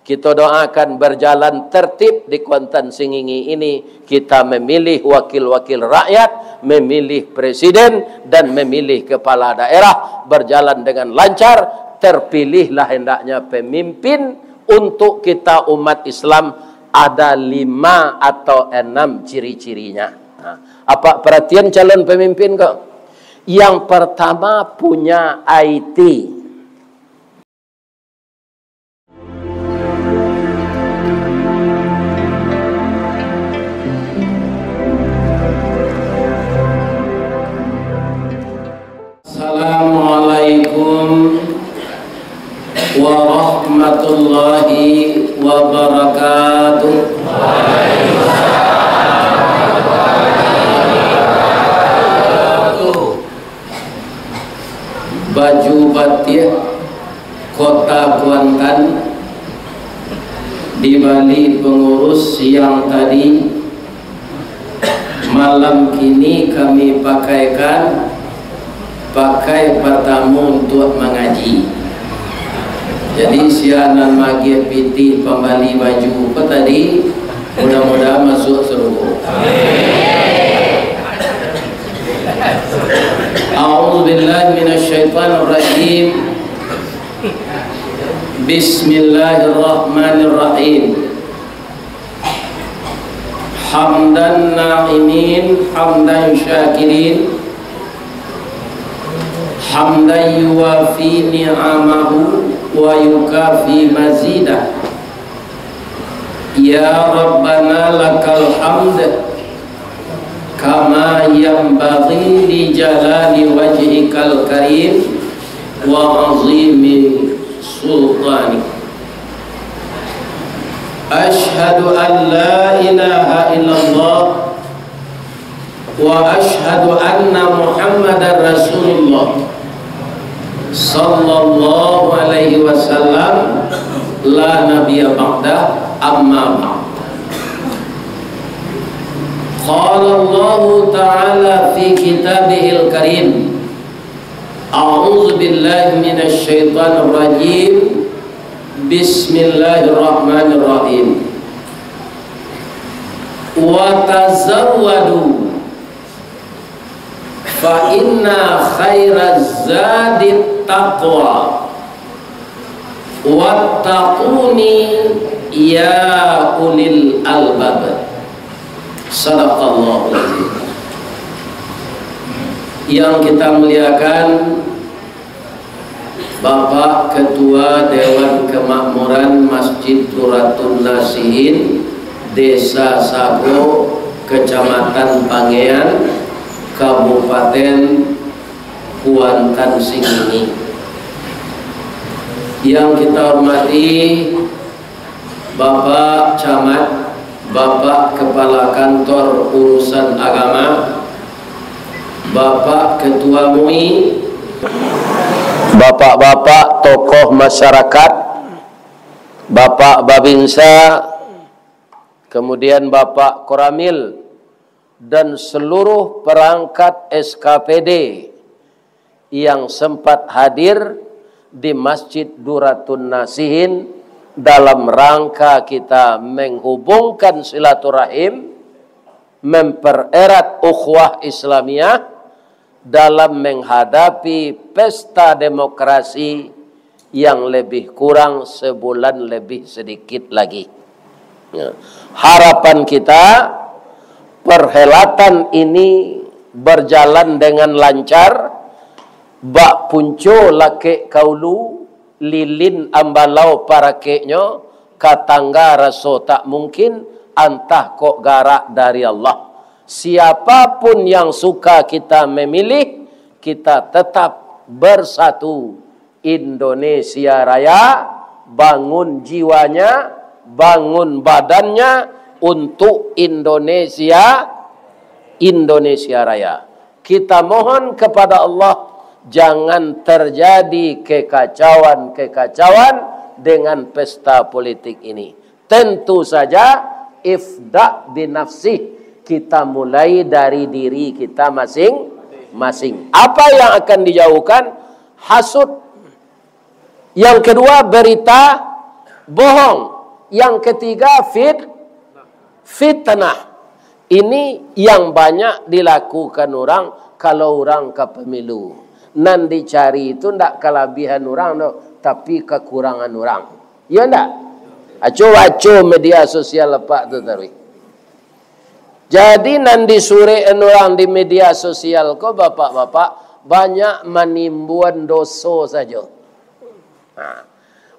Kita doakan berjalan tertib di Kuantan Singingi ini. Kita memilih wakil-wakil rakyat, memilih presiden, dan memilih kepala daerah. Berjalan dengan lancar, terpilihlah hendaknya pemimpin untuk kita umat Islam. Ada 5 atau 6 ciri-cirinya. Apa perhatian calon pemimpin kok? Yang pertama punya IT. Assalamualaikum warahmatullahi wabarakatuh. Baju batik Kota Kuantan di Bali pengurus siang tadi, malam kini kami pakaikan pakai pertama untuk mengaji. Jadi sianan magi piti pembali baju apa tadi, mudah-mudahan masuk seluruh. A'udzu billahi minasyaitonir rajim. Bismillahirrahmanirrahim. Hamdan na'imin, hamdan syakirin, hamdan yuwafi ni'amahu wa yukafi mazidah. Ya Rabbana lakal hamd kama yanbaghi li jalali wajhikal karim wa azimi sultanik. Ashhadu an la ilaha illallah wa ashhadu anna Muhammadar Rasulullah sallallahu alaihi wasallam la nabiyya ba'da, amma ba'd. Qala Allah Ta'ala fi kitabihil karim, a'udzu billahi minasy syaithanir rajim. Bismillahirrahmanirrahim. Wa tazawwadu fa inna khairaz zadi taqwa wattaquni ya ulil albab. Sadaqallahul azim. Yang kita muliakan Bapak Ketua Dewan Kemakmuran Masjid Duratun Nasihin, Desa Sago, Kecamatan Pangean, Kabupaten Kuantan Singingi. Yang kita hormati Bapak Camat, Bapak Kepala Kantor Urusan Agama, Bapak Ketua MUI, bapak-bapak tokoh masyarakat, Bapak Babinsa, kemudian Bapak Koramil, dan seluruh perangkat SKPD yang sempat hadir di Masjid Duratun Nasihin dalam rangka kita menghubungkan silaturahim, mempererat ukhuwah Islamiyah dalam menghadapi pesta demokrasi yang lebih kurang sebulan lebih sedikit lagi. Harapan kita perhelatan ini berjalan dengan lancar. Bak punco lake kaulu lilin ambalau para keknya katangga raso tak mungkin antah kok garak dari Allah. Siapapun yang suka kita memilih, kita tetap bersatu. Indonesia Raya, bangun jiwanya, bangun badannya untuk Indonesia Raya. Kita mohon kepada Allah, jangan terjadi kekacauan dengan pesta politik ini. Tentu saja ifda binafsih, kita mulai dari diri kita masing-masing. Apa yang akan dijauhkan? Hasud. Yang kedua, berita bohong. Yang ketiga fitnah. Ini yang banyak dilakukan orang kalau orang ke pemilu. Nan dicari itu ndak kelebihan orang no, tapi kekurangan orang. Ya ndak? Aco media sosial lepak tu tarwi. Jadi nan disure orang di media sosial ko bapak-bapak banyak menimbun dosa saja.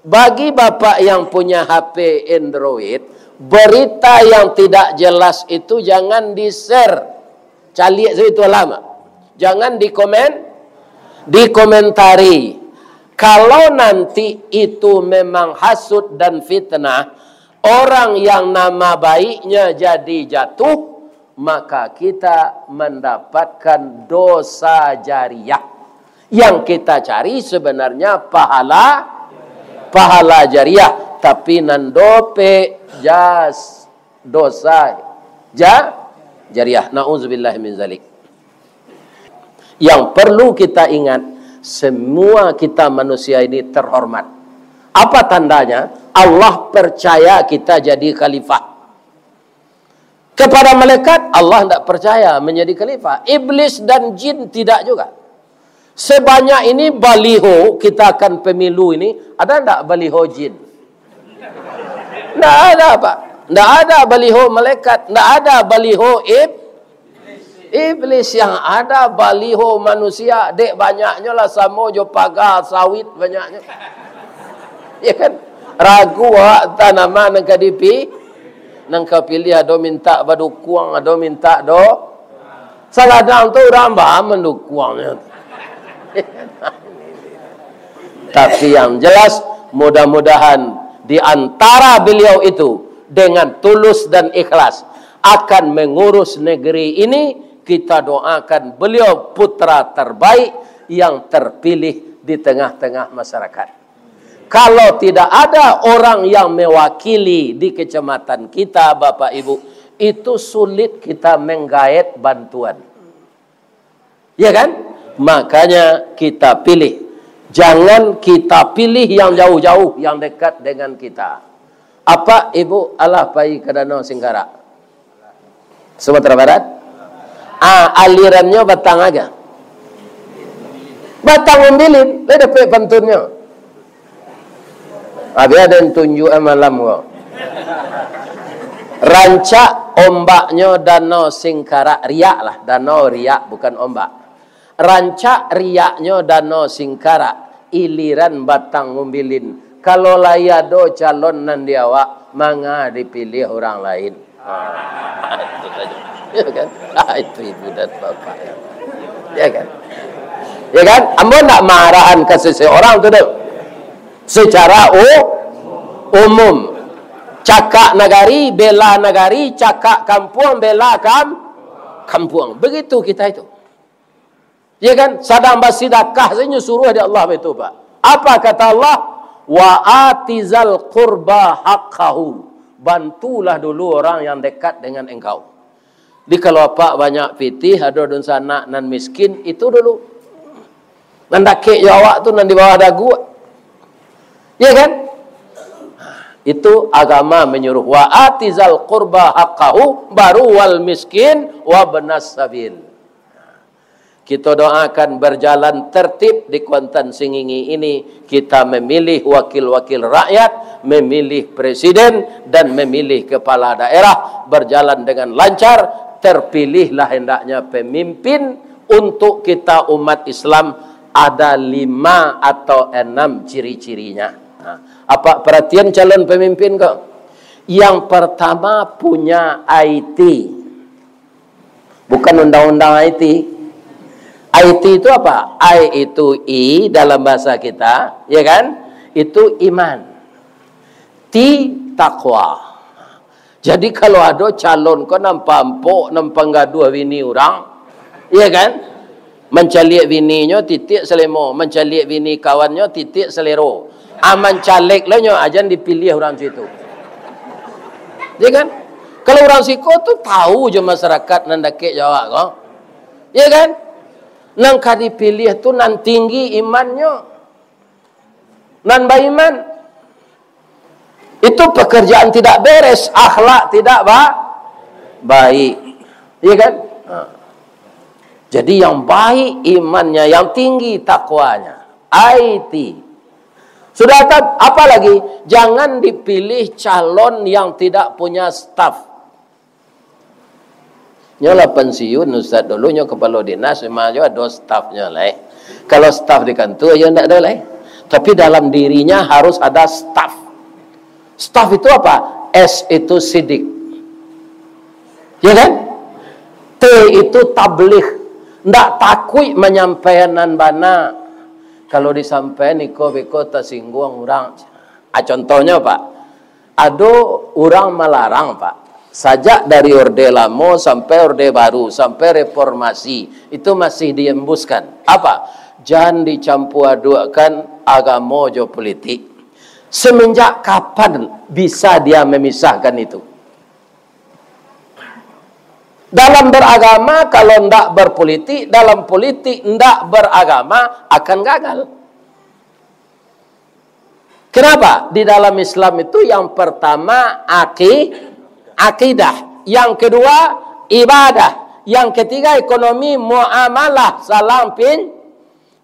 Bagi bapak yang punya HP Android, berita yang tidak jelas itu jangan di-share. Caliak itu lama. Jangan dikomentari. Kalau nanti itu memang hasud dan fitnah, orang yang nama baiknya jadi jatuh, maka kita mendapatkan dosa jariah. Yang kita cari sebenarnya pahala jariah, tapi nandope dosa jariah. Nauzubillah min zalik. Yang perlu kita ingat, semua kita manusia ini terhormat. Apa tandanya? Allah percaya kita jadi khalifah. Kepada malaikat Allah tidak percaya menjadi khalifah. Iblis dan jin tidak juga. Sebanyak ini baliho kita akan pemilu ini, ada tidak baliho jin? Tidak ada, Pak. Tidak ada baliho malaikat, tidak ada baliho iblis. Yang ada baliho manusia. Dek banyaknya lah samo jo pagar sawit banyaknya. Ya kan? Ragu hak tanaman nang kadipi, nang kapilih ado minta badukuang, ado minta do. Saladang tu rambah mendukuangnya. Tapi yang jelas, mudah-mudahan di antara beliau itu dengan tulus dan ikhlas akan mengurus negeri ini. Kita doakan beliau putra terbaik yang terpilih di tengah-tengah masyarakat. Kalau tidak ada orang yang mewakili di kecamatan kita, Bapak Ibu, itu sulit kita menggait bantuan. Ya kan? Makanya kita pilih. Jangan kita pilih yang jauh-jauh, yang dekat dengan kita. Apa Ibu alah pai ke Danau Singkarak? Sumatera Barat? Alirannya Batang aja. Batang Umbilin, dia dapat pantunnya. Habis ada yang tunjuk malam kok. Rancak ombaknya Danau Singkarak, riak lah, danau riak bukan ombak. Rancak riaknya Danau Singkarak, iliran Batang Umbilin. Kalau layado calon nan diawak, manga dipilih orang lain. Itu saja. Ya kan? Itu ibu dan bapak. Ya kan? Ya kan? Ambo nak marahan ke seseorang tu dah. Secara umum. Cakak nagari, bela nagari, cakak kampung, bela kampung. Begitu kita itu. Ya kan? Sadang basidakah saja suruh di Allah itu, Pak. Apa kata Allah? Wa atizal qurba haqqahu. Bantulah dulu orang yang dekat dengan engkau. Di kalau apa banyak pitih, ada don sana nan miskin, itu dulu. Nan dakek jawak tu nan di bawah dagu. Ya kan? Itu agama menyuruh wa atizal qurba haqqahu, baru wal miskin wa benas sabil. Kita doakan berjalan tertib di Kuantan Singingi ini. Kita memilih wakil-wakil rakyat, memilih presiden, dan memilih kepala daerah. Berjalan dengan lancar. Terpilihlah hendaknya pemimpin untuk kita umat Islam. Ada 5 atau 6 ciri-cirinya. Apa perhatian calon pemimpin kok? Yang pertama punya IT. Bukan undang-undang IT. IT itu apa? I itu I dalam bahasa kita, ya kan? Itu iman. T takwa. Jadi kalau ada calon kau nampak empuk, nampak gaduh bini orang, ya kan? Mencaliak bininya titik selemo, mencaliak bini kawannya titik selero. Aman caleg lahnya aja dipilih orang situ. Ya kan? Kalau orang siko tu tahu je masyarakat nan dakek jawab kau. Ya kan? Nang dipilih tu nan tinggi imannya. Nan beriman. itu pekerjaan tidak beres, akhlak tidak baik. Iya kan? Jadi yang baik imannya, yang tinggi takwanya. IT. Sudah apa lagi? Jangan dipilih calon yang tidak punya staf. Nyolah pensiun Ustaz dulu nyo kepala dinas memang ada stafnya lah. Kalau staf di kantor ya enggak ada lah. Tapi dalam dirinya harus ada staf. Staf itu apa? S itu sidik. Ya kan? T itu tabligh. Ndak takut menyampaikan bana. Kalau disampaikan iko tersinggung orang. Contohnya Pak. Ada orang melarang Pak. Sajak dari Orde Lama sampai Orde Baru, sampai Reformasi, itu masih diembuskan. Apa? Jangan dicampur adukan agama jo politik. Semenjak kapan bisa dia memisahkan itu? Dalam beragama, kalau tidak berpolitik, dalam politik tidak beragama, akan gagal. Kenapa? Di dalam Islam itu yang pertama akidah, yang kedua ibadah, yang ketiga ekonomi, muamalah, salam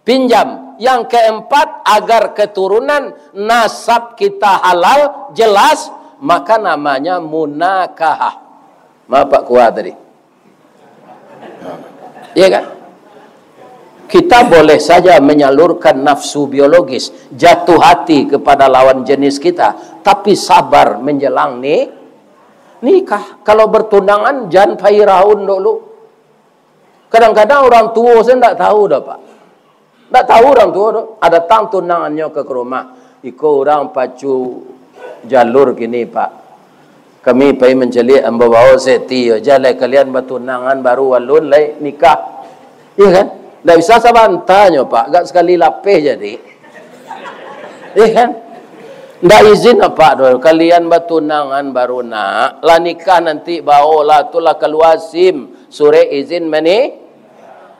pinjam, yang keempat agar keturunan nasab kita halal jelas, maka namanya munakahah. Maaf Pak Kuat tadi. Iya kan? Kita boleh saja menyalurkan nafsu biologis, jatuh hati kepada lawan jenis kita, tapi sabar menjelang nikah. Kalau bertunangan jangan payah raun dulu. Kadang-kadang orang tua saya tidak tahu dah Pak. Tak tahu orang tua tu. Ada tang tunangannya ke rumah. Iko orang pacu jalur gini Pak. Kami pergi mencelik ambawa seti. Jalan kalian bertunangan baru walun lai nikah. Iya kan? Tak bisa sabantanya Pak. Gak sekali lapih jadi. Iya kan? Tak izin apa dulu. Kalian bertunangan baru nak. Lah nikah nanti bawa lah itulah keluar SIM. Sore izin meni.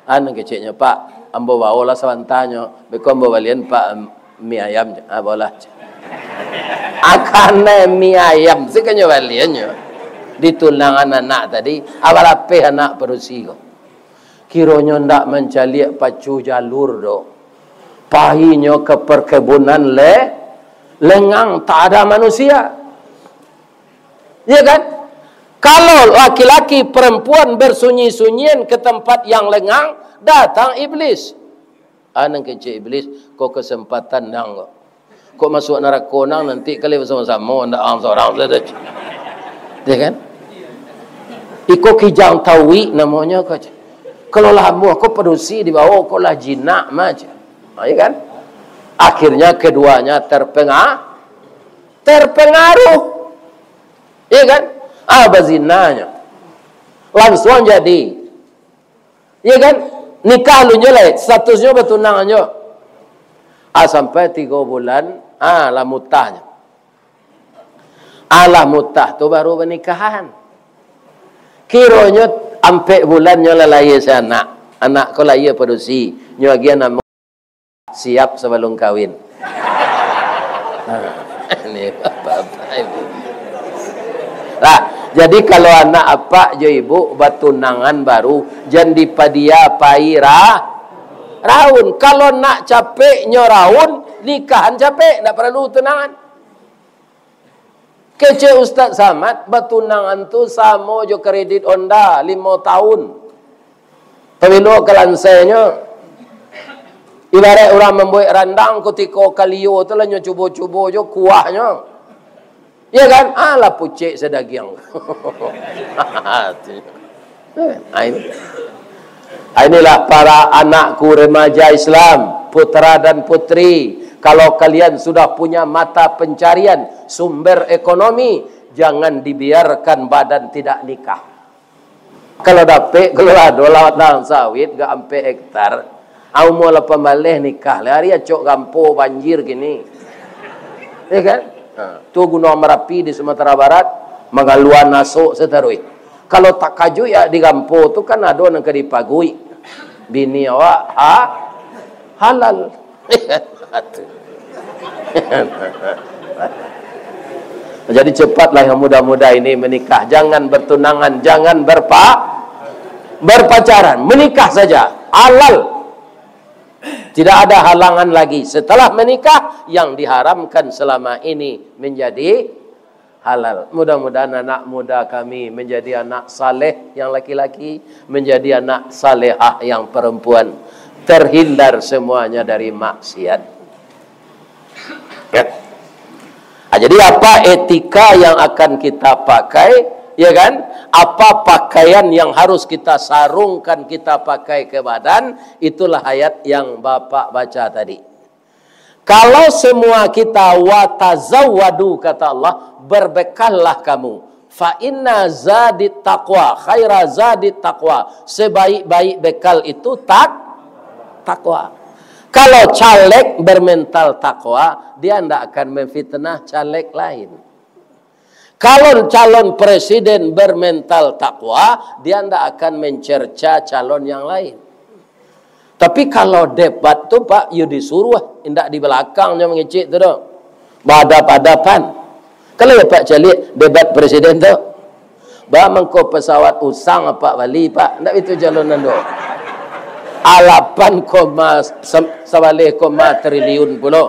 Anu keciknya Pak. Ambo bawa lah sabantanya. Bekom bawa lian Pak mie ayam. Bawa lah. Akan mie ayam. Sekanya baliannya. Ditunangan anak tadi. Awal lapih anak berusia. Kiranya ndak mencaliak pacu jalur do. Pahinya ke perkebunan lengang, tak ada manusia. Ya kan? Kalau laki-laki perempuan bersunyi-sunyian ke tempat yang lengang, datang iblis. Anang kecil iblis, kau kesempatan nang kau masuk neraka nang nanti kalian bersama-sama ndak seorang saja. Ya kan? Iko kijang tawi namanya kau. Kalau lama aku perusi di bawah kau lah jinak macam. Ya kan? Akhirnya keduanya terpengaruh. Iya kan? Apa zinanya? Langsung jadi. Iya kan? Nikah lu nyolek, statusnya bertunangannya. Sampai 3 bulan, lah mutahnya. Lah mutah tu baru pernikahan. Kiranya ampe bulan nyola lahir si anak. Anak kau lahir perusi. Nyoagian nama siap sebelum kawin. Ini apa-apa ibu. Nah, jadi kalau anak apa jo ibu bertunangan baru jangan dipadia raun. Kalau nak capek nyoraun nikahan capek, tak perlu tunangan. Kece Ustaz Samad bertunangan tu sama jo kredit Honda 5 tahun. Pemilu kelansainya. Ibarat orang membuat randang ketika kalio tu lah cuba-cuba je kuahnya. Ya kan? Lah pucik sedaging. Inilah para anakku remaja Islam, putra dan putri. Kalau kalian sudah punya mata pencarian, sumber ekonomi, jangan dibiarkan badan tidak nikah. Kalau dapat, kalau ada lawat dalam sawit, gak sampai hektar. Aku mula pembalih nikah. Hari acok gampo banjir gini. Ya kan? Tu Gunung Merapi di Sumatera Barat. Mengaluan nasuk seterui. Kalau tak kaju ya di gampo tu kan ada yang kedipagui. Bini awak halal. Jadi cepatlah yang muda-muda ini menikah. Jangan bertunangan, jangan berpacaran. Menikah saja. Halal. Tidak ada halangan lagi. Setelah menikah, yang diharamkan selama ini menjadi halal. Mudah-mudahan anak muda kami menjadi anak saleh yang laki-laki, menjadi anak salehah yang perempuan. Terhindar semuanya dari maksiat. Ya. Nah, jadi apa etika yang akan kita pakai, ya kan? Apa pakaian yang harus kita sarungkan, kita pakai ke badan, itulah ayat yang Bapak baca tadi. Kalau semua kita watazawwadu, kata Allah, berbekallah kamu. Fa inna zadit taqwa, khaira zadit taqwa. Sebaik-baik bekal itu takwa. Kalau caleg bermental takwa, dia tidak akan memfitnah caleg lain. Kalau calon presiden bermental takwa, dia tidak akan mencerca calon yang lain. Tapi kalau debat tu Pak, you disuruh, tidak di belakangnya mengecek tu dong. Badap-adapan. Kalau ya Pak Calik debat presiden tu, bah mengko pesawat usang Pak Wali Pak, tidak itu jalonan tu. 8,9 triliun pula.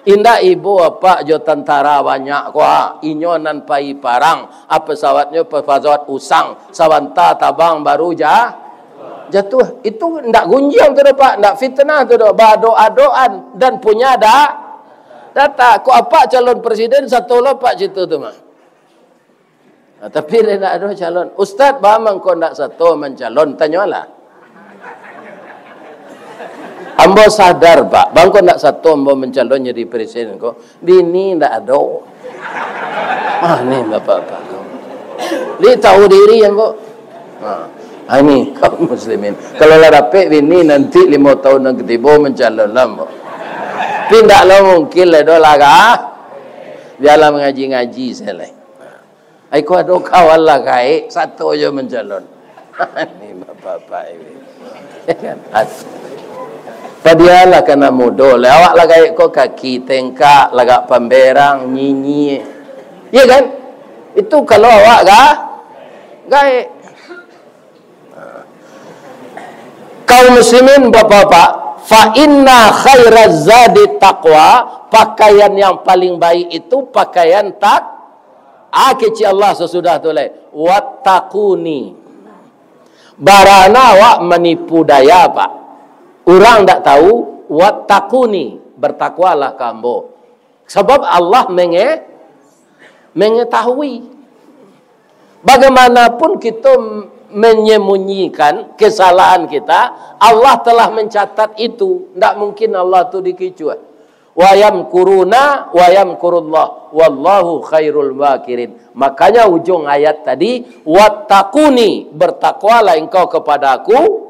Indah ibu apa jo tentara banyak kuah. Inyonan pai parang. Apa pesawatnya pesawat usang. Sawanta tabang baru jatuh. Itu ndak gunjang tu Pak. Ndak fitnah tu Doa-doaan. Dan punya data. Kok apa calon presiden satu lopak situ tu mah. Nah, tapi dia ndak ada calon. Ustaz bamang kau ndak satu mencalon. Tanyalah. Ambo sadar Pak, bang kok nak satu ambo mencalon jadi presiden kok. Bini ndak ada. Ni bapak-bapak. Dia tahu diri yang kok. Ini kaum muslimin. Kalau lah dapat bini nanti 5 tahun yang ketiba mencalon lambo. Tidak lah mungkin lah dolah kah? Biarlah mengaji-ngaji selai. Aku ada kawan lah kai satu aja mencalon. Ini bapak-bapak ini. Padialah kena mudo. Awak lah kayak kok kaki tengkak, lagak pemberang, nyinyi. Iya kan? Itu kalau awak gaek. Kaum muslimin bapak-bapak, fa inna khairaz zadi taqwa, pakaian yang paling baik itu pakaian keci Allah sesudah tu le. Wattaquni. Barana awak menipu daya Pak. Orang tak tahu, wattaquni, bertakwalah kamu. Sebab Allah mengetahui. Bagaimanapun kita menyembunyikan kesalahan kita, Allah telah mencatat itu. Tidak mungkin Allah itu dikicau. Wa yamkuruna wa yamkurullah wallahu khairul makirin. Makanya ujung ayat tadi, wattaquni, bertakwalah engkau kepadaku.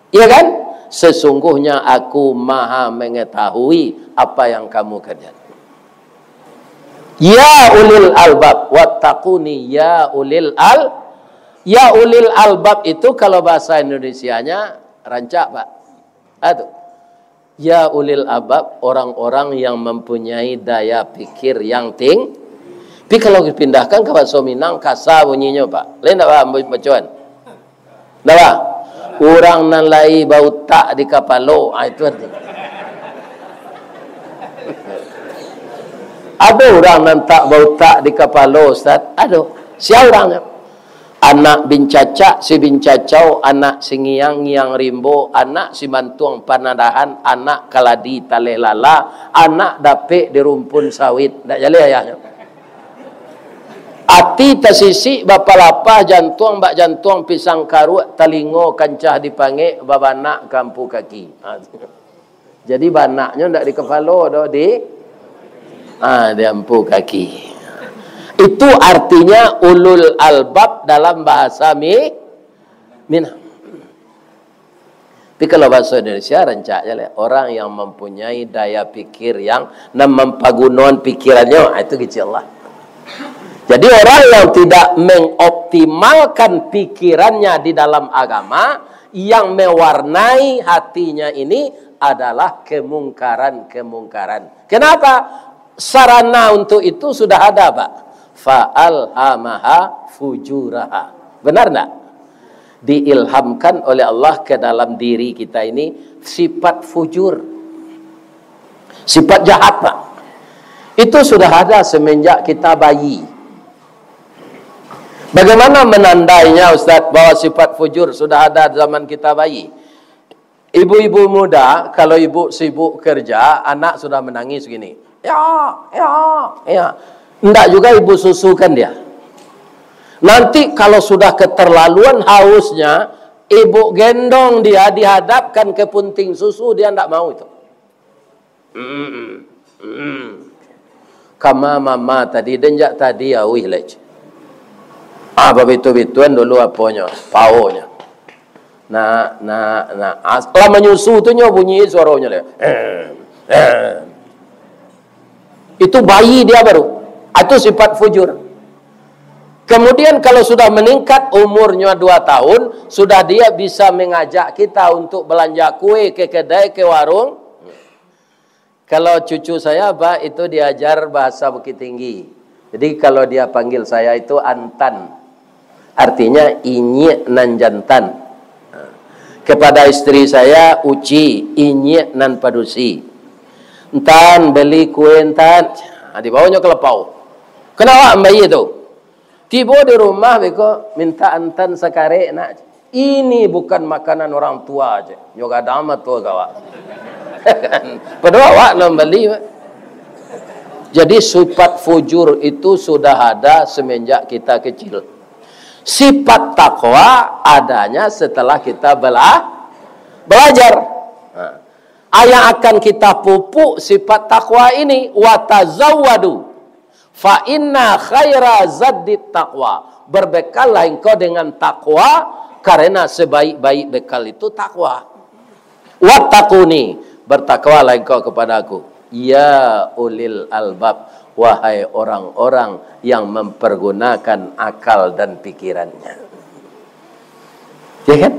Ya kan? Sesungguhnya aku maha mengetahui apa yang kamu kerjakan. Ya ulil albab, wattaquni ya ulil albab itu kalau bahasa Indonesianya rancak Pak. Aduh. Ya ulil albab, orang-orang yang mempunyai daya pikir yang tinggi. Tapi kalau dipindahkan ke bahasa Minang kasar bunyinya Pak. Lain tak Pak bacuan? Tak Pak? Orang nan lai bau tak di kapalo. Itu artinya. Ada orang nan tak bau tak di kapalo Ustaz? Ada. Siapa orangnya? Anak bin cacak, si bin cacau, anak si ngiang rimbo, anak si mantuang panadahan, anak kaladi taleh lala, anak dapik di rumpun sawit. Tak jali ayahnya. Ati tasisi bapalapa jantuang bak jantuang pisang karu talingo kancah dipanggil babanak kampu kaki. Jadi banaknya ndak di kepala dah di ampu kaki. Itu artinya ulul albab dalam bahasa Minang. Tapi kalau bahasa Indonesia rancak je orang yang mempunyai daya pikir yang mempagunon pikirannya, itu kecil Allah. Jadi orang yang tidak mengoptimalkan pikirannya di dalam agama, yang mewarnai hatinya ini adalah kemungkaran-kemungkaran. Kenapa? sarana untuk itu sudah ada, Pak. Fa'alhamaha fujuraha. Benar enggak? Diilhamkan oleh Allah ke dalam diri kita ini sifat fujur, sifat jahat, Pak. Itu sudah ada semenjak kita bayi. Bagaimana menandainya, Ustaz, bahwa sifat fujur sudah ada zaman kita bayi? Ibu-ibu muda, kalau ibu sibuk kerja, anak sudah menangis gini. Ya. Enggak juga ibu susukan dia. Nanti kalau sudah keterlaluan hausnya, ibu gendong dia, dihadapkan ke punting susu, dia enggak mau itu. Kama mama tadi, denjak tadi ya wihlej. Apa betul-betulan dulu apanya, paunya. Nah. Setelah menyusu tu bunyi suaranya. Itu bayi dia baru. Itu sifat fujur. Kemudian kalau sudah meningkat umurnya 2 tahun, sudah dia bisa mengajak kita untuk belanja kue ke kedai, ke warung. Kalau cucu saya, Pak, itu diajar bahasa Bukit Tinggi. Jadi kalau dia panggil saya itu antan. Artinya inyi nan jantan. Kepada istri saya uci, inyi nan padusi. Entan beli kue entan. Di bawahnya kelepau. Kenapa bayi itu? Tiba di rumah beko minta antan sekare nak. Ini bukan makanan orang tua aja. Nyoga damat tua kawan. Padahal awak nak beli. Jadi sifat fujur itu sudah ada semenjak kita kecil. Sifat takwa adanya setelah kita belajar. Yang akan kita pupuk sifat takwa ini, watazawwadu fa inna khaira zaddit taqwa. Berbekallah engkau dengan takwa, karena sebaik-baik bekal itu takwa. Wattaquni, bertakwalah engkau kepadaku, ya ulil albab, wahai orang-orang yang mempergunakan akal dan pikirannya. Ya kan?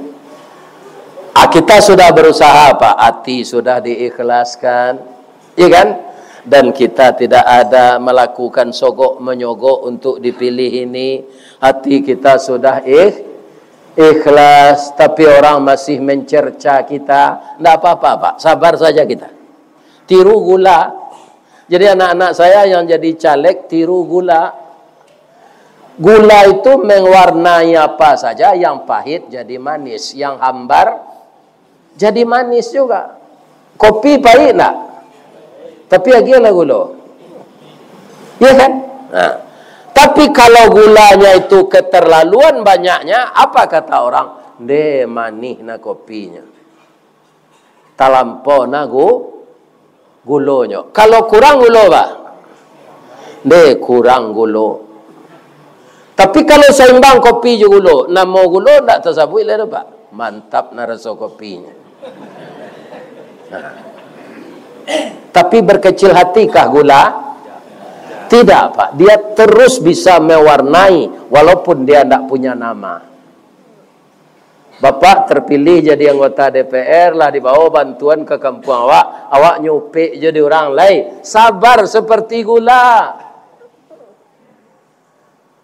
Kita sudah berusaha, Pak. Hati sudah diikhlaskan, ya kan? Dan kita tidak ada melakukan sogok menyogok untuk dipilih ini. Hati kita sudah ikhlas, tapi orang masih mencerca kita. Tidak apa-apa, Pak. Sabar saja kita. Tiru gula. Jadi anak-anak saya yang jadi caleg tiru gula. Gula itu mewarnai apa saja. Yang pahit jadi manis, yang hambar jadi manis juga. Kopi pahit nak, tapi agilah gula, ya kan? Nah, tapi kalau gulanya itu keterlaluan banyaknya, apa kata orang? De manis na kopinya, talampau na gulonya. Kalau kurang gulo, Pak, de kurang gulo. Tapi kalau seimbang kopi juga gulo, namo gulo tak tersabui lah, Pak. Mantap na rasa kopinya. Nah. Tapi berkecil hatikah gula? Tidak, Pak. Dia terus bisa mewarnai walaupun dia tidak punya nama. Bapak terpilih jadi anggota DPR lah, dibawa bantuan ke kampung awak nyupik jadi orang lain. Sabar seperti gula.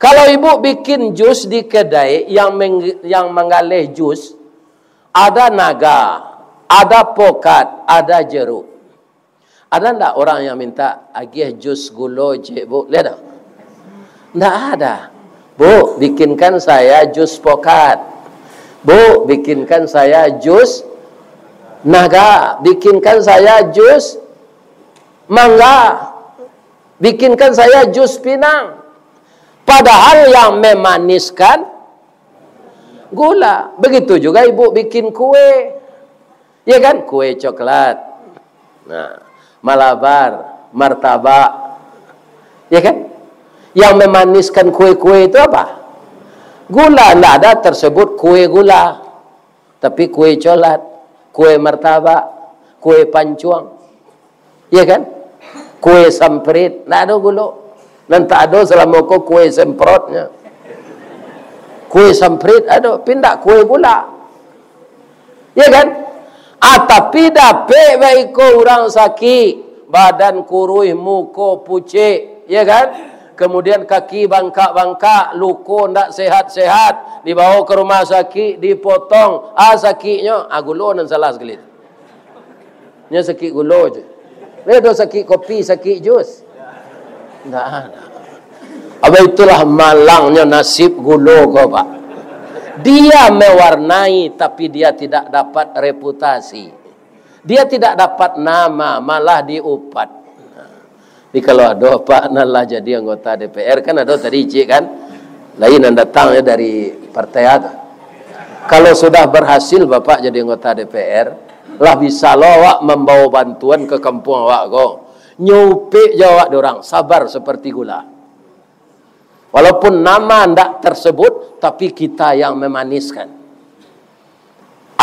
Kalau ibu bikin jus di kedai yang mengalih jus, ada naga, ada pokat, ada jeruk. Ada enggak orang yang minta agih jus gula je, Bu? Lihat tak? Enggak ada. Bu, bikinkan saya jus pokat. Bu, bikinkan saya jus naga. Bikinkan saya jus mangga. Bikinkan saya jus pinang. Padahal yang memaniskan gula. Begitu juga ibu bikin kue. Ya kan? Kue coklat. Nah, malabar, martabak. Ya kan? Yang memaniskan kue-kue itu apa? Gula. Tidak ada tersebut kue gula. Tapi kue coklat, kue martabak, kue pancuang. Ya kan? Kue samprit. Tidak ada gula. Dan tak ada selama kue semprotnya. Kue samprit ada. Pindah kue gula. Ya kan? Tapi dapat baik orang sakit, badan kurus, muka pucik, ya kan? Kemudian kaki bangkak-bangkak, luka ndak sehat-sehat, dibawa ke rumah sakit, dipotong, sakitnya, gulo nan salah sekali. Nya sakit gulo je. Ledo sakit kopi, sakit jus. Ndak ada. Apa itulah malangnya nasib gulo kau, Pak. Dia mewarnai tapi dia tidak dapat reputasi. Dia tidak dapat nama, malah diupat. Jadi kalau ada Pak nalah jadi anggota DPR kan ada tadi Cik kan. Lain yang datangnya dari partai ada. Kalau sudah berhasil Bapak jadi anggota DPR, lah bisa lo awak membawa bantuan ke kampung awak kau. Nyupik jawab orang, sabar seperti gula. Walaupun nama tidak tersebut, tapi kita yang memaniskan.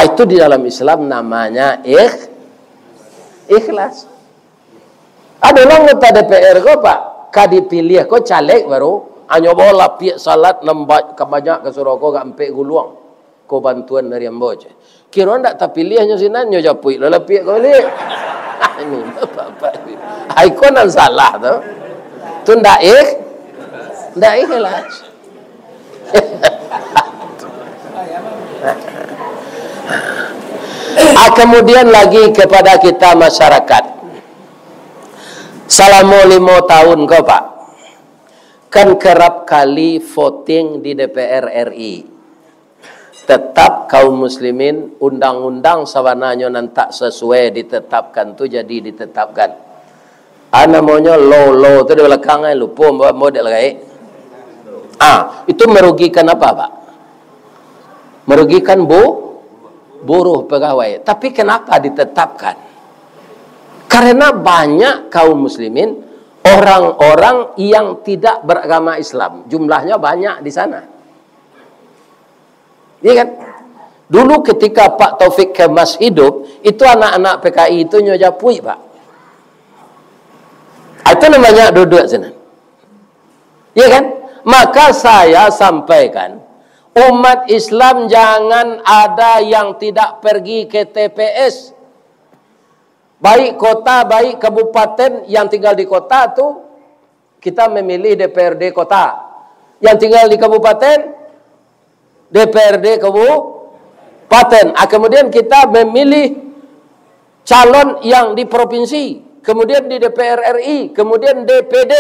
Itu di dalam Islam namanya ikhlas. Ada orang anggota DPR kau Pak, dipilih kau caleg baru, hanya bola piak salat nembak kebanyak ke Suroko gak empek guluang. Kau bantuan dari amboje. Kira ndak terpilih hanya sinanyo japui lala piak kau ni. Ini Bapak. Ai nan salah tu. Tu ndak ikhlas. Kemudian lagi kepada kita masyarakat. Selama 5 tahun kau Pak, kan kerap kali voting di DPR RI. Tetap kaum muslimin undang-undang sawananya nan tak sesuai ditetapkan tu jadi ditetapkan. Namanya law tu di belakangnya lupa model kayak. Itu merugikan apa Pak? Merugikan buruh pegawai. Tapi kenapa ditetapkan? Karena banyak kaum muslimin, orang-orang yang tidak beragama Islam. Jumlahnya banyak di sana. Iya kan? Dulu ketika Pak Taufik Kemas hidup, itu anak-anak PKI itu nyojapui Pak. Itu namanya duduk sana. Iya kan? Maka saya sampaikan, umat Islam jangan ada yang tidak pergi ke TPS. Baik kota, baik kabupaten, yang tinggal di kota tu kita memilih DPRD kota. Yang tinggal di kabupaten, DPRD kabupaten. Kemudian kita memilih calon yang di provinsi, kemudian di DPR RI, kemudian DPD.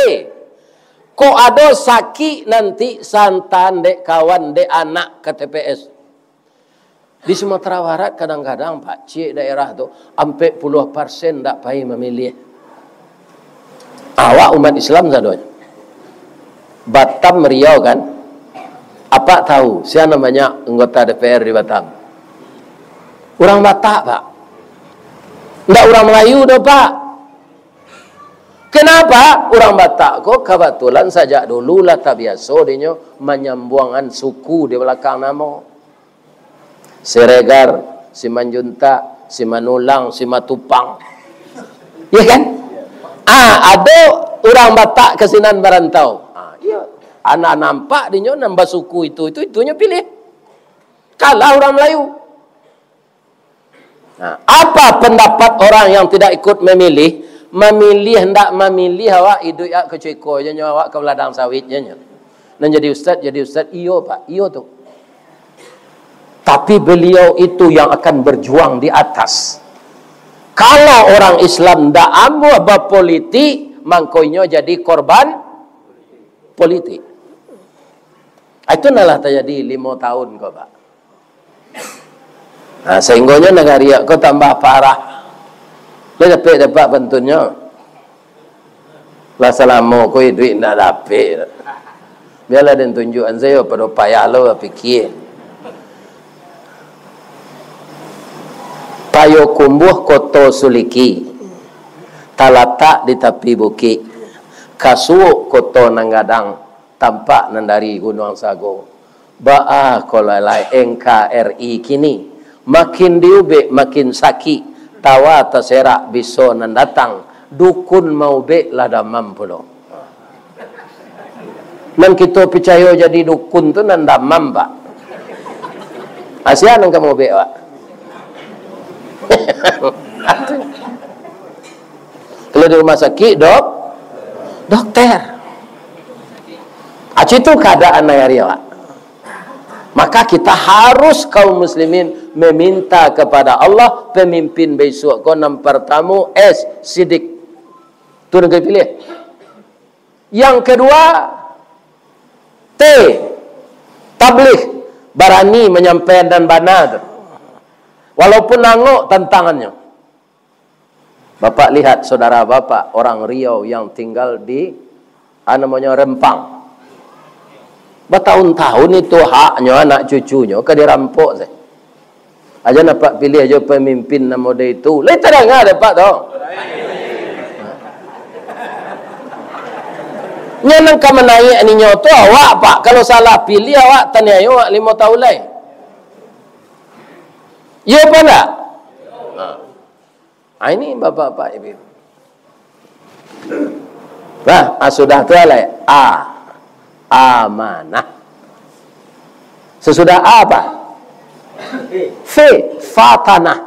Kok ada sakit nanti santan dek kawan dek anak ke TPS. Di Sumatera Barat kadang-kadang Pak Cik daerah tu sampai 10% tak payah memilih. Awak umat Islam sadonya. Batam Riau kan? Apa tahu siapa namanya anggota DPR di Batam? Orang Batak Pak. Enggak orang Melayu dah Pak. Kenapa? Orang Batak kok kebetulan saja dulu lah tak biasa dia menyambuangan suku di belakang nama. Siregar, si Manjunta, si Manulang, si Matupang. Ya kan? Ada orang Batak kesinan merantau. Iya. Anak nampak dia nambah suku itunya pilih. Kalah orang Melayu. Apa pendapat orang yang tidak ikut memilih? Memilih hendak memilih awak hidup ya ke Ceko je awak ke ladang sawit je. Dan jadi ustaz iyo Pak, iyo tu. Tapi beliau itu yang akan berjuang di atas. Kalau orang Islam ndak ambil berpolitik, mangkoinyo jadi korban politik. Itu nalah terjadi 5 tahun kau Pak. Sehingganya negara kau tambah parah. Kau dapat bantunya. Lah selama kau duit nak dapat. Biarlah dan tunjukan saya pada payah lo fikir. Payo kumbuh koto suliki, talatak di tepi bukit, kasuuk koto nanggadang, tampak nandari gunung sago. Baah kolalai NKRI kini, makin diubek makin sakit, tawa terserak biso nandatang, dukun mau bek lada mampulo. Man kita percaya jadi dukun tu nanda mamba. Asia nang kamu bek Pak. Kalau di rumah sakit, dokter. Itu keadaan hari Pak. Maka kita harus kaum muslimin meminta kepada Allah pemimpin besok ko nombor tamu Siddiq. Tu negeri pilih. Yang kedua tabligh, berani menyampaikan dan benar. Walaupun nangok tantangannya. Bapak lihat saudara bapak orang Riau yang tinggal di Rempang. Bertahun-tahun itu haknya anak cucunya ke dirampok saya. Aja dapat pilih aja pemimpin nama dia itu. Lain tak dengar dapat tu. Nyanang ka menaik ninyo tu awak pak. Kalau salah pilih awak tanya awak 5 tahun lain. Ya apa tak? Ini bapak-bapak ibu. Sudah tu lah. Amanah. Sesudah apa? Fatanah.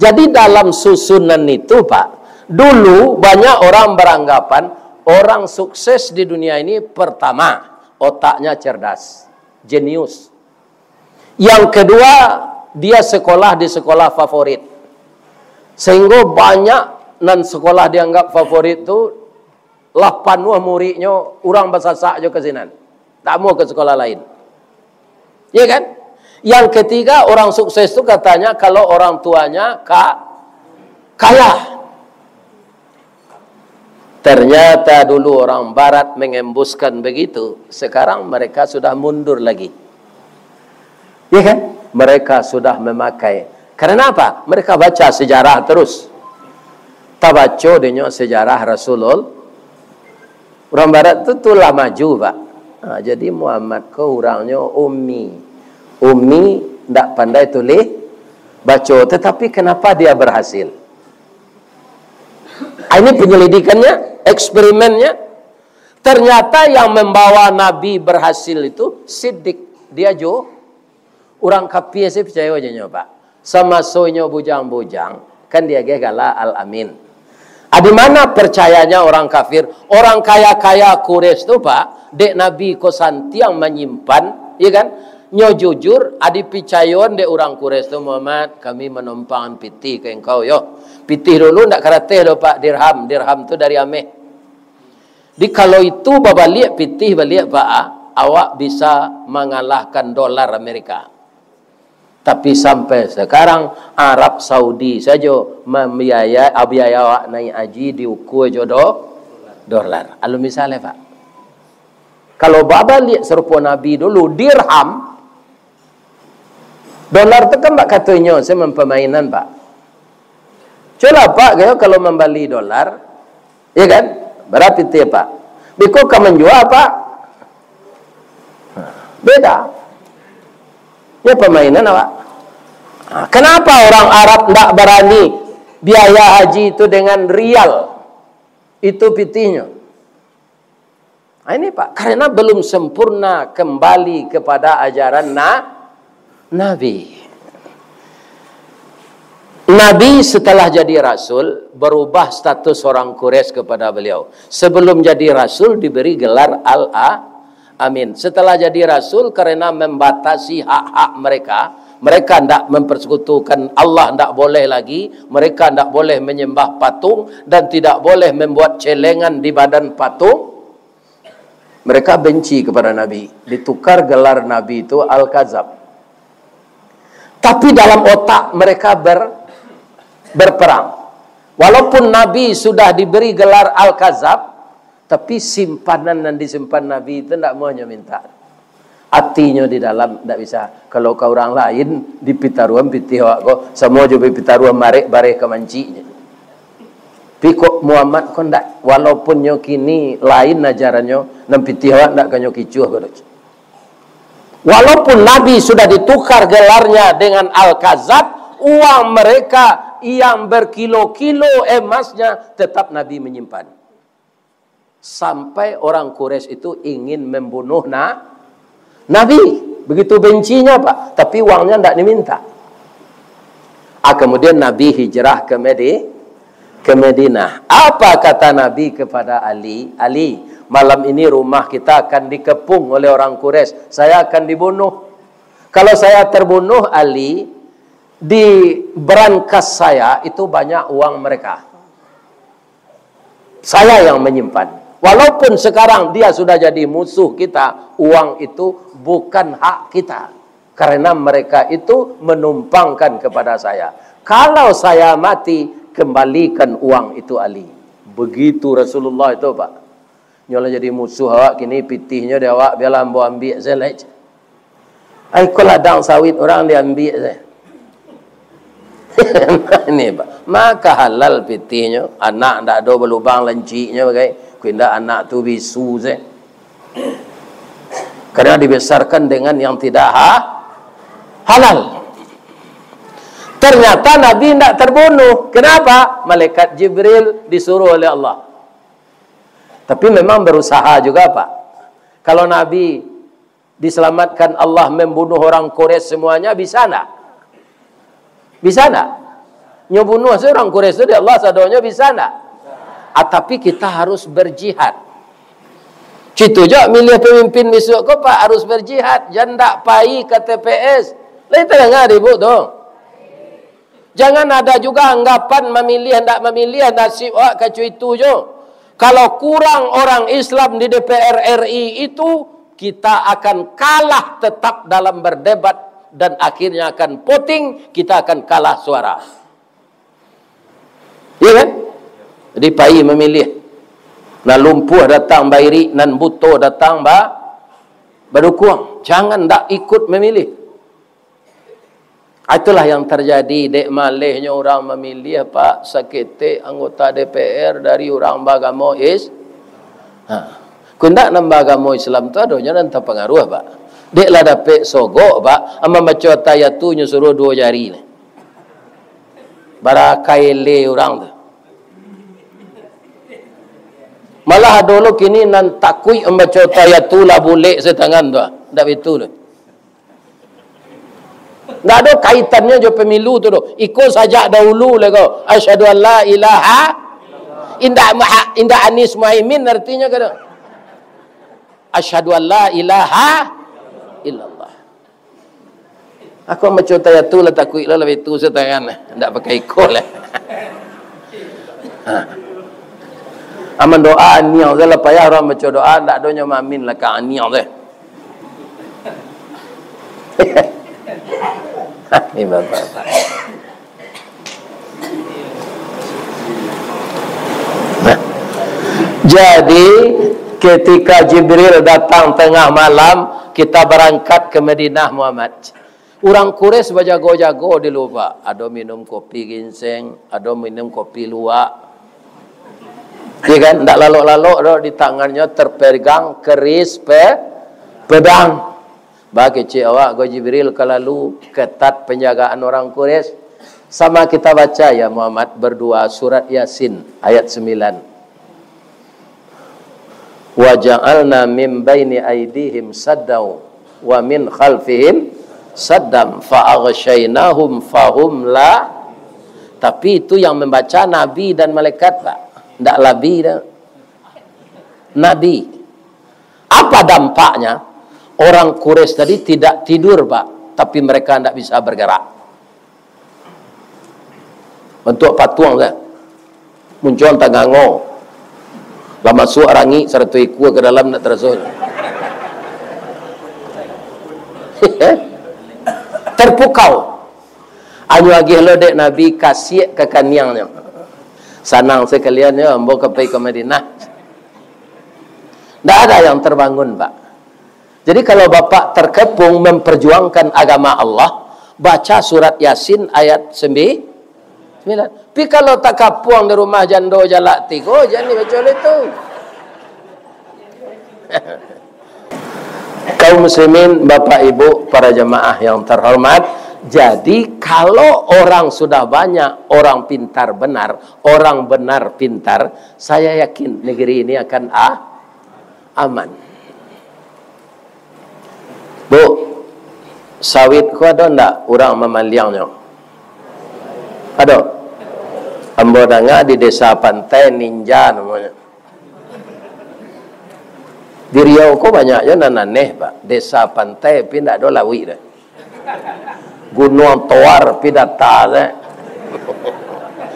Jadi dalam susunan itu Pak, dulu banyak orang beranggapan orang sukses di dunia ini pertama otaknya cerdas, jenius. Yang kedua dia sekolah di sekolah favorit. Sehingga banyak nan sekolah dianggap favorit itu 80 muridnya orang bersasak je ke sinan. Tak mau ke sekolah lain. Ya kan? Yang ketiga orang sukses itu katanya kalau orang tuanya kaya. Ternyata dulu orang barat mengembuskan begitu. Sekarang mereka sudah mundur lagi. Ya kan? Mereka sudah memakai. Karena apa? Mereka baca sejarah terus. Tak baca dengan sejarah Rasulullah. Orang barat tu telah maju Pak. Jadi Muhammad ko orangnya ummi. Ummi tak pandai tulis baca. Tetapi kenapa dia berhasil? Ini penyelidikannya, eksperimennya. Ternyata yang membawa Nabi berhasil itu Siddiq. Dia jo orang kafir saya percaya aja Pak. Sama sonya bujang-bujang kan dia gala al-amin. Di mana percayanya orang kafir? Orang kaya-kaya Quraisy tu Pak, dek Nabi ko santiang menyimpan, ya kan? Nyo jujur, adi picayon dek orang Quraisy tu Muhammad, kami menumpang pitih ke engkau yo. Pitih dulu ndak karateh do Pak, dirham. Dirham tu dari Ameh. Di kalau itu babalik pitih balik Pak, awak bisa mengalahkan dolar Amerika. Tapi sampai sekarang Arab Saudi saja membiayai awak naik haji diukur jodoh dolar. Alu misalnya Pak. Kalau baba lihat serupa Nabi dulu dirham dolar tu kan Pak katanya saya mempermainan Pak. Coba Pak kalau membeli dolar ya kan? Berapa itu Pak? Biko kamu menjual Pak. Beda. Ya permainan awak. Kenapa orang Arab tidak berani biaya haji itu dengan rial? Itu pitihnya. Ini Pak, karena belum sempurna kembali kepada ajaran Nabi. Nabi setelah jadi Rasul berubah status orang Quraisy kepada beliau. Sebelum jadi Rasul diberi gelar Al-Amin. Setelah jadi Rasul karena membatasi hak-hak mereka. Mereka tidak mempersekutukan Allah, tidak boleh lagi. Mereka tidak boleh menyembah patung dan tidak boleh membuat celengan di badan patung. Mereka benci kepada Nabi. Ditukar gelar Nabi itu Al-Kazab. Tapi dalam otak mereka berperang. Walaupun Nabi sudah diberi gelar Al-Kazab, tapi simpanan yang disimpan Nabi itu tidak maunya minta. Hatinya di dalam tidak bisa. Kalau kau orang lain di pitaruan pitih awak kau semua juga pitaruan marek bareh ke mancinya. Tapi kok Muhammad kau tidak. Walaupun nyo kini lain ajarannya, nam pitih awak tidak kanyo kicuh kau. Walaupun Nabi sudah ditukar gelarnya dengan Al-Kazab, uang mereka yang berkilo-kilo emasnya tetap Nabi menyimpan. Sampai orang Quraisy itu ingin membunuh Nabi. Begitu bencinya Pak. Tapi uangnya tidak diminta. Kemudian Nabi hijrah ke ke Madinah. Apa kata Nabi kepada Ali? Ali, malam ini rumah kita akan dikepung oleh orang Quraisy. Saya akan dibunuh. Kalau saya terbunuh, Ali, di brankas saya itu banyak uang mereka. Saya yang menyimpan. Walaupun sekarang dia sudah jadi musuh kita, uang itu bukan hak kita. Karena mereka itu menumpangkan kepada saya. Kalau saya mati, kembalikan uang itu Ali. Begitu Rasulullah itu, Pak. Nyolah jadi musuh awak kini pitihnya dia awak biarlah ambo ambil saya lagi. Ai ko ladang sawit orang dia ambil saya. Ini Pak. Maka halal pitihnya, anak ndak ada berlubang lanciknya bagai kena anak tu bisu saya. Karena dibesarkan dengan yang tidak halal. Ternyata Nabi tidak terbunuh. Kenapa? Malaikat Jibril disuruh oleh Allah. Tapi memang berusaha juga, Pak. Kalau Nabi diselamatkan Allah membunuh orang Quraisy semuanya, bisa tak? Bisa tak? Nyebunuh seorang Quraisy itu Allah sadonya bisa tak? Tapi kita harus berjihad. Citu je milih pemimpin besok ke Pak harus berjihad. Jangan tak pai ke TPS. Lain tengah ribut tu. Jangan ada juga anggapan memilih hendak memilih nasib awak kecu itu je. Kalau kurang orang Islam di DPR RI itu, kita akan kalah tetap dalam berdebat dan akhirnya akan voting, kita akan kalah suara. Ya kan? Jadi pai memilih. Nan lumpuh datang bairi, nan buto datang berdukuang. Jangan tak ikut memilih. Itulah yang terjadi. Dek malihnya orang memilih Pak sakit anggota DPR dari orang bagamo kundak nam bagamo Islam tu adanya dan terpengaruh Pak. Dek lah dapat sogok Pak ama maco tayatu nyuruh 2 jari ni. Barakaile orang tu. Malah dulu kini nan takui membaca tayatu lah boleh setangan tu. Dak betul tu. Tak ada kaitannya je pemilu tu. Ikut saja dahulu lego. Asyhadu an la ilaha inda Anies Muhaimin artinya kata. Asyhadu an la ilaha illallah. Aku baca tayatu lah takut lah lebih tu setangan. Tak pakai ikut lah. Aman doa niang je lah payah orang baca doa tak adanya mamin lah ka niang je. Ini bapak-bapak. Nah, jadi ketika Jibril datang tengah malam, kita berangkat ke Madinah Muhammad. Orang Quraisy berjago-jago di luar. Ada minum kopi ginseng, ada minum kopi luwak. Ya kan? Tak lalok-lalok di tangannya terpegang keris pedang. Bagi cik awak go Jibril kalau ketat penjagaan orang Quraisy. Sama kita baca ya Muhammad berdua surat Yasin ayat 9. Wa ja'alna min baini aydihim saddaw wa min khalfihim saddam fa aghshaynahum fahum la. Tapi itu yang membaca nabi dan malaikat Pak. Enggak labi dah. Nabi. Apa dampaknya? Orang Quraisy tadi tidak tidur Pak, tapi mereka tidak bisa bergerak. Bentuk patung kan, muncul tangango, lah masuk rangi serta ikut ke dalam nak terasul. Terpukau. Anyu lagi lo dek Nabi kasih ke kaniangnya. Sanang sekalian ya, ambo kepai ke Madinah. Tidak ada yang terbangun Pak. Jadi kalau Bapak terkepung memperjuangkan agama Allah, baca surat Yasin ayat 9. Tapi kalau tak kapuang di rumah jando jalak tigo, jangan baca itu. Kaum muslimin, Bapak Ibu, para jemaah yang terhormat, jadi kalau orang sudah banyak, orang pintar benar, orang benar pintar, saya yakin negeri ini akan aman. Bu, sawit ku ada ndak orang memaliangnya? Ada? Ambo dengar di desa pantai ninja namanya. Di Riau kok banyaknya nananeh pak. Desa pantai pindah do lawi dah. Gunung Toar pidata dah.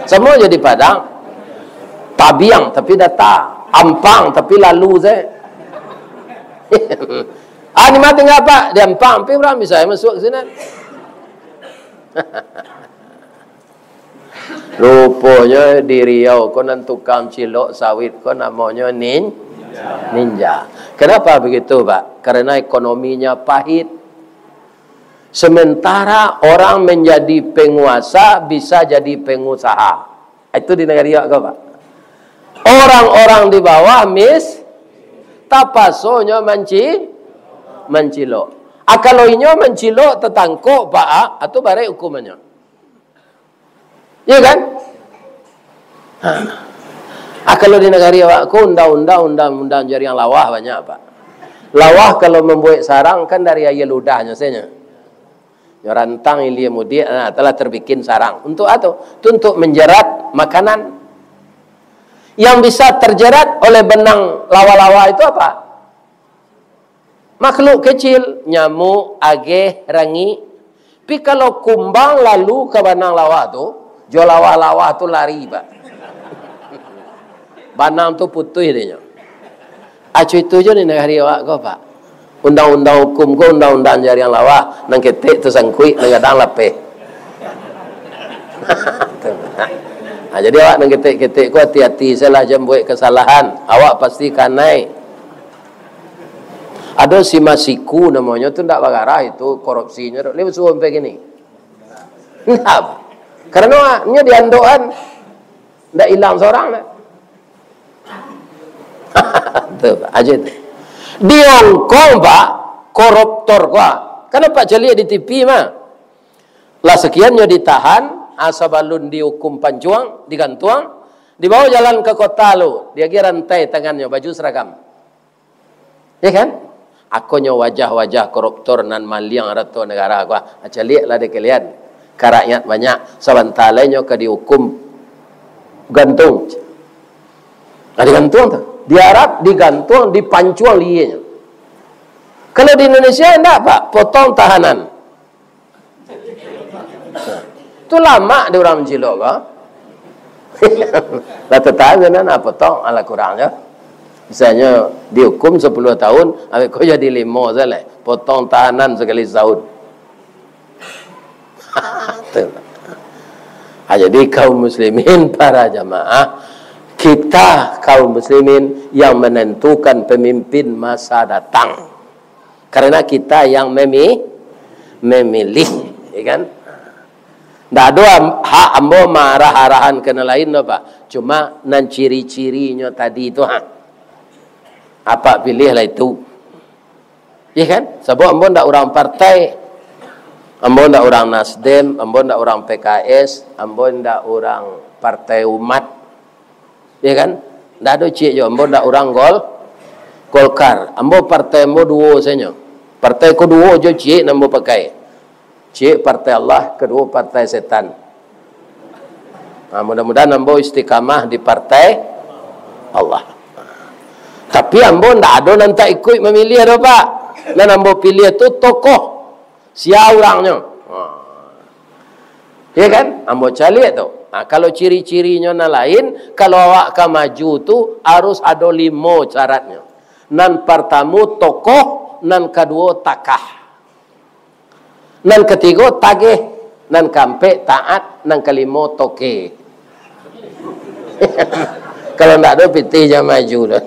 Semua jadi Padang. Tabiang tapi data. Ampang tapi lalu dah. Ni mati ngapa? Di Ampang pi berapa bisa masuk sini. Rupanya di Riau kau nan tukang cilok sawit kau namanya ninja. Kenapa begitu pak? Karena ekonominya pahit. Sementara orang menjadi penguasa bisa jadi pengusaha. Itu di negara Riau kau pak. Orang-orang di bawah tapasonya mencilok. Kalau inyo mencilok tetangkok pak, atau bare hukumannya. Ya kan? Kalau di negara aku undang-undang jaringan lawah banyak pak. Lawah kalau membuat sarang kan dari ayat ludahnya saja. Rantang ilia mudi telah terbikin sarang. Untuk apa? Untuk menjerat makanan. Yang bisa terjerat oleh benang lawa-lawa itu apa? Makhluk kecil, nyamuk, ageh, rangi. Tapi kalau kumbang lalu ke benang lawa tu, jual lawa-lawa tu lari pak. Banang tu putih dia. Acu itu je ni negara awak kau pak. Undang-undang hukum kau, undang-undang jaringan lawa, nang ketik tu sangkui, nang gadang lapeh. Jadi awak nang ketik-ketik kau hati-hati, saya lah jam buat kesalahan. Awak pasti kanai. Ada si masiku namanya tu tak bagarah itu korupsinya. Dia suruh sampai gini. Kenapa? Karena nya diandokan ndak hilang seorang dah. Tuh, aja itu. Di Hong Kong pak, koruptor gua. Kenapa celik di TV mah? Lah sekiannya ditahan, asabalun dihukum pancuang, digantuang, dibawa jalan ke kota lu, dia kira rantai tangannya baju seragam. Ya kan? Akonya wajah-wajah koruptor nan maliang ratu negara gua. Celik lah dikelian. Karakyat banyak, sabantalanya ke dihukum gantung. Digantung tu. Di Arab digantung, dipancuang lianya. Kalau di Indonesia enggak pak, potong tahanan. Itu lama dia orang mencilok kah? Lah tetangga nak potong ala kurangnya. Misalnya dihukum 10 tahun, ambil kau jadi 5 saja. Potong tahanan sekali setahun. Jadi kaum muslimin para jamaah, kita kaum muslimin yang menentukan pemimpin masa datang. Karena kita yang memilih, ya kan? Tak ada hak ambo marah-arahan kena lain apa. Cuma nan ciri-cirinya tadi itu apa pilihlah itu. Ya kan? Sebab ambo ndak orang partai. Ambo ndak orang Nasdem, ambo ndak orang PKS, ambo ndak orang Partai Umat. Ya kan? Ndak ada cik jo, ambo ndak orang Golkar. Ambo partai ambo dua saja. Partai kedua jo cik ambo pakai. Cik partai Allah, kedua partai setan. Mudah-mudahan ambo istiqamah di partai Allah. Tapi ambo ndak ada nanti ikut memilih ada pak. Dan ambo pilih itu tokoh. Siapa orangnya? Ya kan? Ambo cari tu. Kalau ciri-cirinya lain, kalau awak akan maju tu harus ada 5 syaratnya. Nan pertama tokoh, nan kedua takah, nan ketiga tagih, nan keempat taat, nan kelima toke. Kalau tak ada piti jangan maju dah.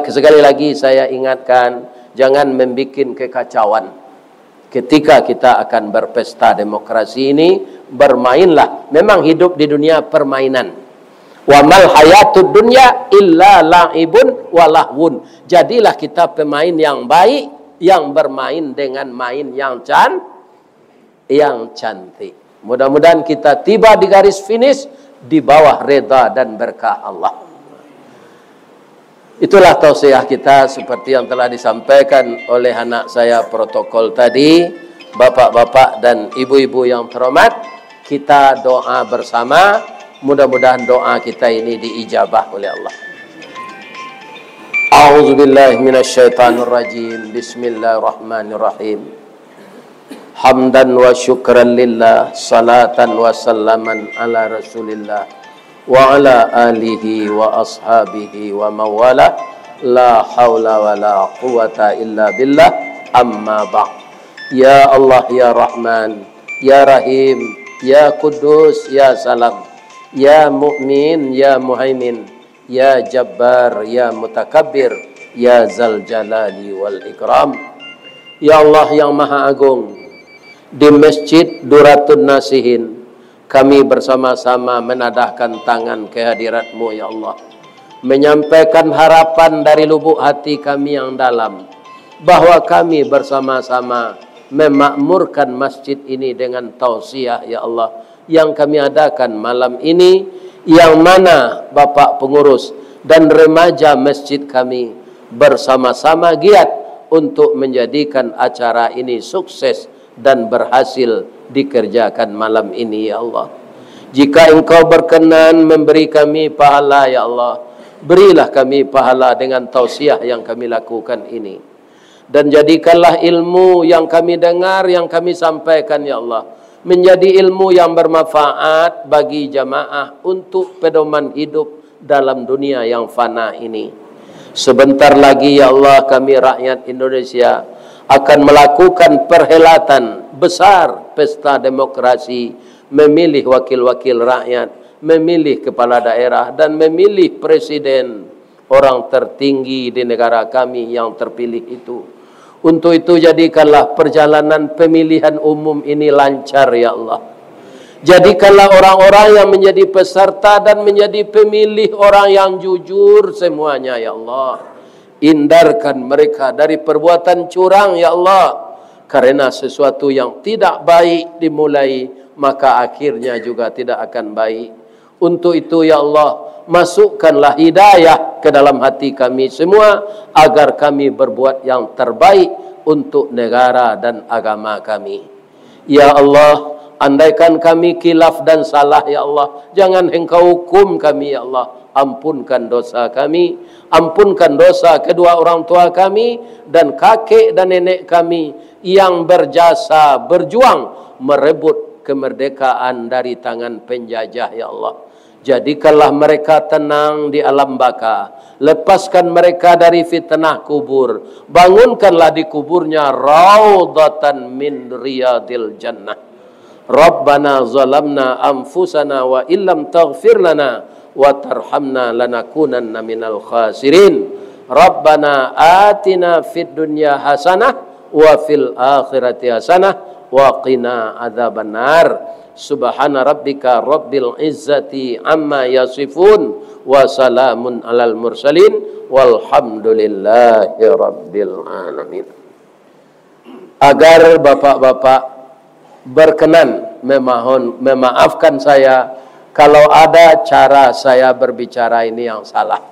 Sekali lagi saya ingatkan, jangan membuat kekacauan. Ketika kita akan berpesta demokrasi ini, bermainlah. Memang hidup di dunia permainan. Wa mal hayatud dunya illa la'ibun wa lahwun. Jadilah kita pemain yang baik, yang bermain dengan main yang cantik. Mudah-mudahan kita tiba di garis finish di bawah reda dan berkah Allah. Itulah tausiah kita seperti yang telah disampaikan oleh anak saya protokol tadi, bapak-bapak dan ibu-ibu yang terhormat. kita doa bersama. Mudah-mudahan doa kita ini diijabah oleh Allah. A'udzubillahi minasyaitonirrajim. Bismillahirrahmanirrahim. Hamdan wa syukran lillah, salatan wa salaman ala Rasulillah wa ala alihi wa ashabihi wa mawala. La haula wa la quwata illa billah. Amma ba'd. Ya Allah, ya Rahman, ya Rahim, ya Kudus, ya Salam, ya Mu'min, ya Muhaimin, ya Jabbar, ya Mutakabbir, ya Zal Jalali wal Ikram. Ya Allah yang Maha Agung, di Masjid Duratun Nasihin kami bersama-sama menadahkan tangan kehadirat-Mu ya Allah, menyampaikan harapan dari lubuk hati kami yang dalam bahwa kami bersama-sama memakmurkan masjid ini dengan tausiah ya Allah yang kami adakan malam ini, yang mana Bapak pengurus dan remaja masjid kami bersama-sama giat untuk menjadikan acara ini sukses dan berhasil dikerjakan malam ini ya Allah. Jika Engkau berkenan memberi kami pahala ya Allah, berilah kami pahala dengan tausiah yang kami lakukan ini. Dan jadikanlah ilmu yang kami dengar, yang kami sampaikan ya Allah, menjadi ilmu yang bermanfaat bagi jamaah untuk pedoman hidup dalam dunia yang fana ini. Sebentar lagi ya Allah, kami rakyat Indonesia akan melakukan perhelatan besar pesta demokrasi, memilih wakil-wakil rakyat, memilih kepala daerah dan memilih presiden, orang tertinggi di negara kami yang terpilih itu. Untuk itu jadikanlah perjalanan pemilihan umum ini lancar ya Allah. Jadikanlah orang-orang yang menjadi peserta dan menjadi pemilih orang yang jujur semuanya ya Allah. Hindarkan mereka dari perbuatan curang ya Allah. Karena sesuatu yang tidak baik dimulai, maka akhirnya juga tidak akan baik. Untuk itu ya Allah, masukkanlah hidayah ke dalam hati kami semua, agar kami berbuat yang terbaik untuk negara dan agama kami. Ya Allah, andaikan kami khilaf dan salah ya Allah, jangan Engkau hukum kami ya Allah. Ampunkan dosa kami, ampunkan dosa kedua orang tua kami dan kakek dan nenek kami yang berjasa, berjuang merebut kemerdekaan dari tangan penjajah ya Allah. Jadikanlah mereka tenang di alam baka. Lepaskan mereka dari fitnah kubur. Bangunkanlah di kuburnya raudhatan min riyadil jannah. Rabbana zalamna anfusana wa illam taghfir lana wa tarhamna lanakunanna minal khasirin. Rabbana atina fid dunya hasanah wa fil akhirati hasanah wa qina adzabannar. Subhana rabbika rabbil izzati amma yasifun wa salamun alal mursalin walhamdulillahi rabbil alamin. Agar bapak-bapak berkenan memaafkan saya kalau ada cara saya berbicara ini yang salah.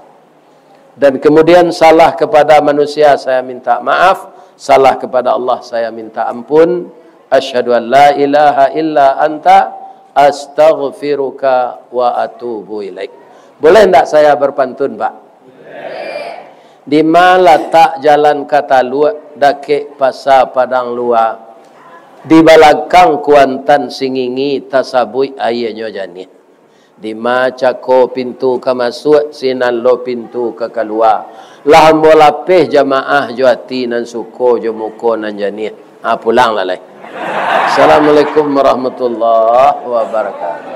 Dan kemudian salah kepada manusia saya minta maaf, salah kepada Allah saya minta ampun. Asyhadu an la ilaha illa anta astaghfiruka wa atubu ilaik. Boleh enggak saya berpantun, Pak? Di mana tak jalan kata luak dake pasa padang luar. Di balakang kuantan singingi tasabui ayenyo jani. Di macako pintu ke masuk sinan lo pintu ke keluar. Laham bola peh jamaah juati nan suko jomuko nan jani. Pulang lalai. Assalamualaikum warahmatullahi wabarakatuh.